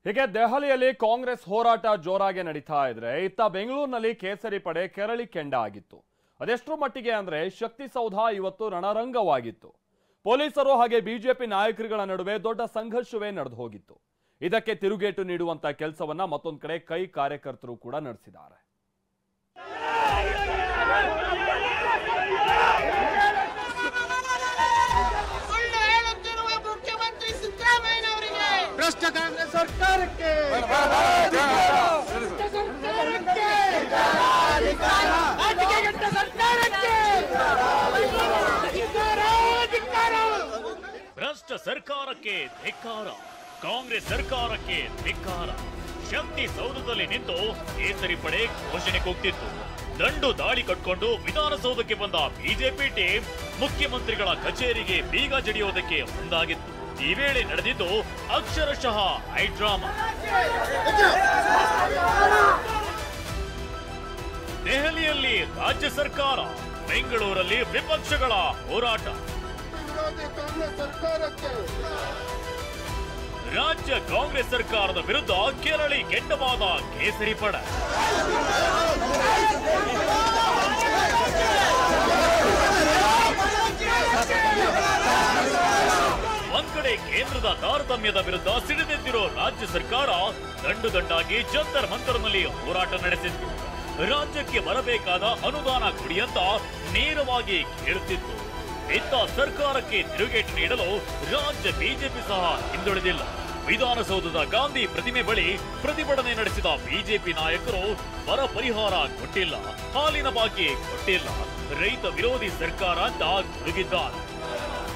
ಹೀಗೆ ದೆಹಲಿಯಲ್ಲಿ ಕಾಂಗ್ರೆಸ್ ಹೋರಾಟ ಜೋರಾಗಿ ನಡೀತಾ ಇದ್ರೆ ಇತ್ತ ಬೆಂಗಳೂರಿನಲ್ಲಿ ಕೇಸರಿ ಪಡೆ ಕೆರಳಿ ಕೆಂಡ ಆಗಿತ್ತು. ಅದೆಷ್ಟರ ಮಟ್ಟಿಗೆ ಅಂದ್ರೆ ಶಕ್ತಿಸೌಧ ಇವತ್ತು ರಣರಂಗವಾಗಿತ್ತು. ಪೊಲೀಸರು ಹಾಗೆ ಬಿಜೆಪಿ ನಾಯಕರುಗಳ ನಡುವೆ ದೊಡ್ಡ ಸಂಘರ್ಷವೇ ನಡೆದು ಹೋಗಿತ್ತು. ಇದಕ್ಕೆ ತಿರುಗೇಟು ನೀಡುವಂತ ಕೆಲಸವನ್ನ ಮತ್ತೊಂದು ಕಡೆ ಕೈ ಕಾರ್ಯಕರ್ತರು ಕೂಡ ನಡೆಸಿದ್ದಾರೆ. ಭ್ರಷ್ಟ ಕಾಂಗ್ರೆಸ್ ಸರ್ಕಾರಕ್ಕೆ ಭ್ರಷ್ಟ ಸರ್ಕಾರಕ್ಕೆ ಧಿಕ್ಕಾರ, ಕಾಂಗ್ರೆಸ್ ಸರ್ಕಾರಕ್ಕೆ ಧಿಕ್ಕಾರ. ಶಕ್ತಿ ಸೌಧದಲ್ಲಿ ನಿಂತು ಕೇಸರಿ ಪಡೆ ಘೋಷಣೆ ಕೂಗ್ತಿತ್ತು. ದಂಡು ದಾಳಿ ಕಟ್ಕೊಂಡು ವಿಧಾನಸೌಧಕ್ಕೆ ಬಂದ ಬಿಜೆಪಿ ಟೀಮ್ ಮುಖ್ಯಮಂತ್ರಿಗಳ ಕಚೇರಿಗೆ ಬೀಗ ಜಡಿಯೋದಕ್ಕೆ ಮುಂದಾಗಿತ್ತು. ಈ ವೇಳೆ ನಡೆದಿದ್ದು ಅಕ್ಷರಶಃ ಹೈಡ್ರಾಮಾ. ದೆಹಲಿಯಲ್ಲಿ ರಾಜ್ಯ ಸರ್ಕಾರ, ಬೆಂಗಳೂರಲ್ಲಿ ವಿಪಕ್ಷಗಳ ಹೋರಾಟ. ರಾಜ್ಯ ಕಾಂಗ್ರೆಸ್ ಸರ್ಕಾರದ ವಿರುದ್ಧ ಕೆರಳಿ ಕೆಂಡವಾದ ಕೇಸರಿ ಪಡೆ. ಒಂದ್ ಕಡೆ ಕೇಂದ್ರದ ತಾರತಮ್ಯದ ವಿರುದ್ಧ ಸಿಡಿದೆದ್ದಿರೋ ರಾಜ್ಯ ಸರ್ಕಾರ ದಂಡು ದಂಡಾಗಿ ಜಂತರ್ ಮಂತರ್ನಲ್ಲಿ ಹೋರಾಟ ನಡೆಸಿತ್ತು. ರಾಜ್ಯಕ್ಕೆ ಬರಬೇಕಾದ ಅನುದಾನ ಕೊಡಿ ಅಂತ ನೇರವಾಗಿ ಕೇಳುತ್ತಿತ್ತು. ಇತ್ತ ಸರ್ಕಾರಕ್ಕೆ ತಿರುಗೇಟು ನೀಡಲು ರಾಜ್ಯ ಬಿಜೆಪಿ ಸಹ ಹಿಂದುಳಿದಿಲ್ಲ. ವಿಧಾನಸೌಧದ ಗಾಂಧಿ ಪ್ರತಿಮೆ ಬಳಿ ಪ್ರತಿಭಟನೆ ನಡೆಸಿದ ಬಿಜೆಪಿ ನಾಯಕರು ಬರ ಪರಿಹಾರ ಕೊಟ್ಟಿಲ್ಲ, ಹಾಲಿನ ಬಾಕಿ ಕೊಟ್ಟಿಲ್ಲ, ರೈತ ವಿರೋಧಿ ಸರ್ಕಾರ ಅಂತ ಗುಡುಗಿದ್ದಾರೆ.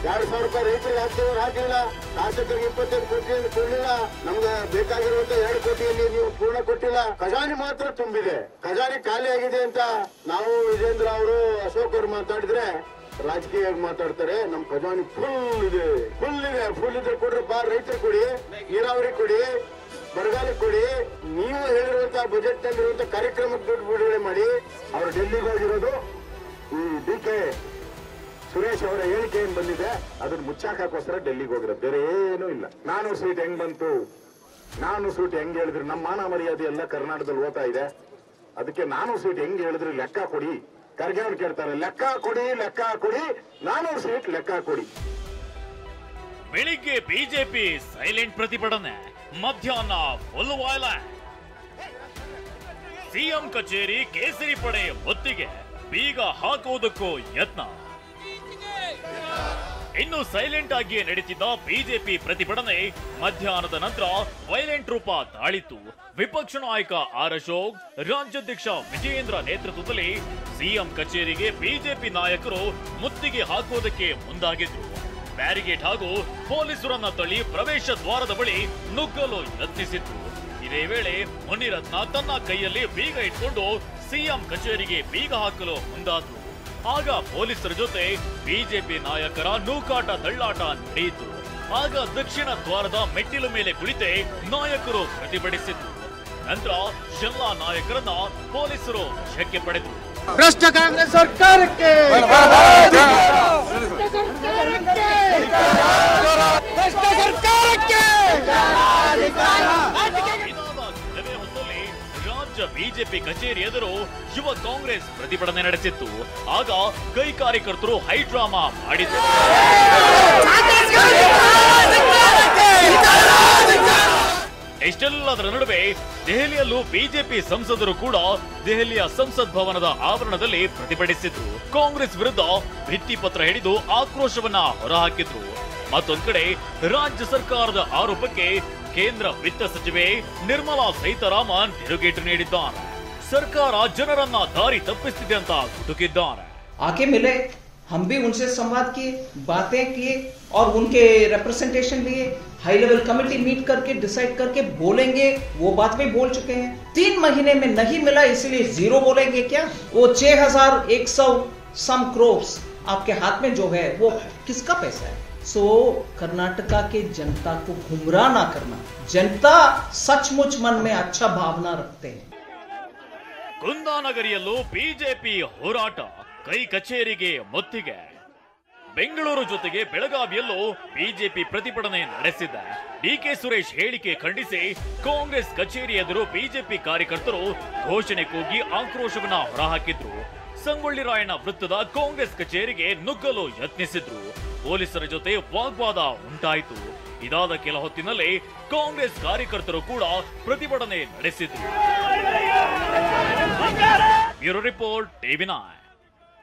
2,000 ರೂಪಾಯಿ ರೈತರಿಗೆ ಹಾಕಿಲ್ಲ, ಶಾಸಕರಿಗೆ 25 ಕೋಟಿ ಕೊಡಲಿಲ್ಲ, ನಮ್ಗೆ ಬೇಕಾಗಿರುವಂತ 2 ಕೋಟಿಯಲ್ಲಿ ನೀವು ಪೂರ್ಣ ಕೊಟ್ಟಿಲ್ಲ. ಖಜಾನೆ ಮಾತ್ರ ತುಂಬಿದೆ, ಖಜಾನೆ ಖಾಲಿ ಆಗಿದೆ ಅಂತ ನಾವು ವಿಜೇಂದ್ರ ಅವರು, ಅಶೋಕ್ ಅವರು ಮಾತಾಡಿದ್ರೆ ರಾಜಕೀಯ ಮಾತಾಡ್ತಾರೆ. ನಮ್ ಖಜಾನೆ ಫುಲ್ ಇದೆ, ಫುಲ್ ಇದ್ರೆ ಕೊಡ್ರಪ್ಪ, ರೈತರು ಕೊಡಿ, ನೀರಾವರಿ ಕೊಡಿ, ಬರಗಾಲ ಕೊಡಿ. ನೀವು ಹೇಳಿರುವಂತಹ ಬಜೆಟ್ ನಲ್ಲಿರುವಂತಹ ಕಾರ್ಯಕ್ರಮಕ್ಕೆ ದುಡ್ಡು ಬಿಡುಗಡೆ ಮಾಡಿ. ಅವರು ಡೆಲ್ಲಿಗೆ ಹೋಗಿರೋದು ಈ DK ಸುರೇಶ್ ಅವರ ಹೇಳಿಕೆ ಏನ್ ಬಂದಿದೆ ಅದನ್ನ ಮುಚ್ಚಾಕೋಸ್ಕರ ಡೆಲ್ಲಿಗೆ ಹೋಗಿರೋದು, ಬೇರೆ ಏನೂ ಇಲ್ಲ. 400 ಸೀಟ್ ಹೆಂಗ್ ಬಂತು, 400 ಸೀಟ್ ಹೆಂಗ್ ಹೇಳಿದ್ರಿ? ನಮ್ಮ ಮಾನ ಮರ್ಯಾದೆ ಎಲ್ಲ ಕರ್ನಾಟಕದಲ್ಲಿ ಓದ್ತಾ ಇದೆ. ಅದಕ್ಕೆ 400 ಸೀಟ್ ಹೆಂಗ್ ಹೇಳಿದ್ರಿ ಲೆಕ್ಕ ಕೊಡಿ. ಖರ್ಗೆ ಅವ್ರು ಕೇಳ್ತಾರೆ, ಲೆಕ್ಕ ಕೊಡಿ, 400 ಸೀಟ್ ಲೆಕ್ಕ ಕೊಡಿ. ಬೆಳಿಗ್ಗೆ ಬಿಜೆಪಿ ಸೈಲೆಂಟ್ ಪ್ರತಿಭಟನೆ, ಮಧ್ಯಾಹ್ನ ಫುಲ್ ವೈಲೆಂಟ್. ಸಿಎಂ ಕಚೇರಿ ಕೇಸರಿ ಪಡೆ ಒತ್ತಿಗೆ, ಬೀಗ ಹಾಕುವುದಕ್ಕೂ ಯತ್ನ. ಇನ್ನು ಸೈಲೆಂಟ್ ಆಗಿಯೇ ನಡೀತಿದ್ದ ಬಿಜೆಪಿ ಪ್ರತಿಭಟನೆ ಮಧ್ಯಾಹ್ನದ ನಂತರ ವೈಲೆಂಟ್ ರೂಪ ತಾಳಿತ್ತು. ವಿಪಕ್ಷ ನಾಯಕ ಆರ್ ಅಶೋಕ್, ರಾಜ್ಯಾಧ್ಯಕ್ಷ ವಿಜಯೇಂದ್ರ ನೇತೃತ್ವದಲ್ಲಿ ಸಿಎಂ ಕಚೇರಿಗೆ ಬಿಜೆಪಿ ನಾಯಕರು ಮುತ್ತಿಗೆ ಹಾಕುವುದಕ್ಕೆ ಮುಂದಾಗಿದ್ರು. ಬ್ಯಾರಿಗೇಡ್ ಹಾಗೂ ಪೊಲೀಸರನ್ನ ತಳ್ಳಿ ಪ್ರವೇಶ ದ್ವಾರದ ಬಳಿ ನುಗ್ಗಲು ಯತ್ನಿಸಿದ್ರು. ಇದೇ ವೇಳೆ ಮುನಿರತ್ನ ತನ್ನ ಕೈಯಲ್ಲಿ ಬೀಗ ಇಟ್ಕೊಂಡು ಸಿಎಂ ಕಚೇರಿಗೆ ಬೀಗ ಹಾಕಲು ಮುಂದಾದ್ರು. ಆಗ ಪೊಲೀಸರ ಜೊತೆ ಬಿಜೆಪಿ ನಾಯಕರ ನೂಕಾಟ ತಳ್ಳಾಟ ನಡೆಯಿತು. ಆಗ ದಕ್ಷಿಣ ದ್ವಾರದ ಮೆಟ್ಟಿಲು ಮೇಲೆ ಕುಳಿತೆ ನಾಯಕರು ಪ್ರತಿಭಟಿಸಿದ್ರು. ನಂತರ ಎಲ್ಲ ನಾಯಕರನ್ನ ಪೊಲೀಸರು ವಶಕ್ಕೆ ಪಡೆದರು. ಭ್ರಷ್ಟ ಕಾಂಗ್ರೆಸ್ ಸರ್ಕಾರಕ್ಕೆ ರಾಜ್ಯ ಬಿಜೆಪಿ ಕಚೇರಿ ಎದುರು ಯುವ ಕಾಂಗ್ರೆಸ್ ಪ್ರತಿಭಟನೆ ನಡೆಸಿತ್ತು. ಆಗ ಕೈ ಕಾರ್ಯಕರ್ತರು ಹೈಡ್ರಾಮಾ ಮಾಡಿದ್ರು. ಇಷ್ಟೆಲ್ಲದರ ನಡುವೆ ದೆಹಲಿಯಲ್ಲೂ ಬಿಜೆಪಿ ಸಂಸದರು ಕೂಡ ದೆಹಲಿಯ ಸಂಸತ್ ಭವನದ ಆವರಣದಲ್ಲಿ ಪ್ರತಿಭಟಿಸಿದ್ರು. ಕಾಂಗ್ರೆಸ್ ವಿರುದ್ಧ ಭಿತ್ತಿ ಪತ್ರ ಹಿಡಿದು ಆಕ್ರೋಶವನ್ನ ಹೊರಹಾಕಿದ್ರು. ಮತ್ತೊಂದು ಕಡೆ ರಾಜ್ಯ ಸರ್ಕಾರದ ಆರೋಪಕ್ಕೆ ಕೇಂದ್ರ ವಿತ್ತ ಸಚಿವೆ ನಿರ್ಮಲಾ ಸೀತಾರಾಮನ್ ತಿರುಗೇಟು ನೀಡಿದ್ದಾರೆ. ಸರ್ಕಾರ ಜನರನ್ನ ದಾರಿ ತಪ್ಪಿಸುತ್ತಿದೆ ಅಂತ ಗುಡುಗಿದ್ದಾರೆ. आके मिले, हम भी उनसे संवाद किए, बातें किए और उनके रिप्रेजेंटेशन लिए, हाई लेवल कमेटी मीट करके डिसाइड करके बोलेंगे, वो बात भी बोल चुके हैं. 3 महीने में नहीं मिला इसलिए 0 बोलेंगे क्या? वो 6,100 सम क्रोर्स आपके हाथ में जो है वो किसका पैसा है? सो कर्नाटका के जनता को गुमराह ना करना. जनता सचमुच मन में अच्छा भावना रखते हैं. ಕುಂದಾನಗರಿಯಲ್ಲೂ ಬಿಜೆಪಿ ಹೋರಾಟ, ಕೈ ಕಚೇರಿಗೆ ಮುತ್ತಿಗೆ. ಬೆಂಗಳೂರು ಜೊತೆಗೆ ಬೆಳಗಾವಿಯಲ್ಲೂ ಬಿಜೆಪಿ ಪ್ರತಿಭಟನೆ ನಡೆಸಿದೆ. ಡಿಕೆ ಸುರೇಶ್ ಹೇಳಿಕೆ ಖಂಡಿಸಿ ಕಾಂಗ್ರೆಸ್ ಕಚೇರಿ ಎದುರು ಬಿಜೆಪಿ ಕಾರ್ಯಕರ್ತರು ಘೋಷಣೆ ಕೂಗಿ ಆಕ್ರೋಶವನ್ನ ಹೊರಹಾಕಿದ್ರು. ಸಂಗೊಳ್ಳಿ ರಾಯಣ್ಣ ವೃತ್ತದ ಕಾಂಗ್ರೆಸ್ ಕಚೇರಿಗೆ ನುಗ್ಗಲು ಯತ್ನಿಸಿದ್ರು. ಪೊಲೀಸರ ಜೊತೆ ವಾಗ್ವಾದ ಉಂಟಾಯಿತು. ಇದಾದ ಕೆಲ ಹೊತ್ತಿನಲ್ಲಿ ಕಾಂಗ್ರೆಸ್ ಕಾರ್ಯಕರ್ತರು ಕೂಡ ಪ್ರತಿಭಟನೆ ನಡೆಸಿದ್ರು. Bureau report, TV9.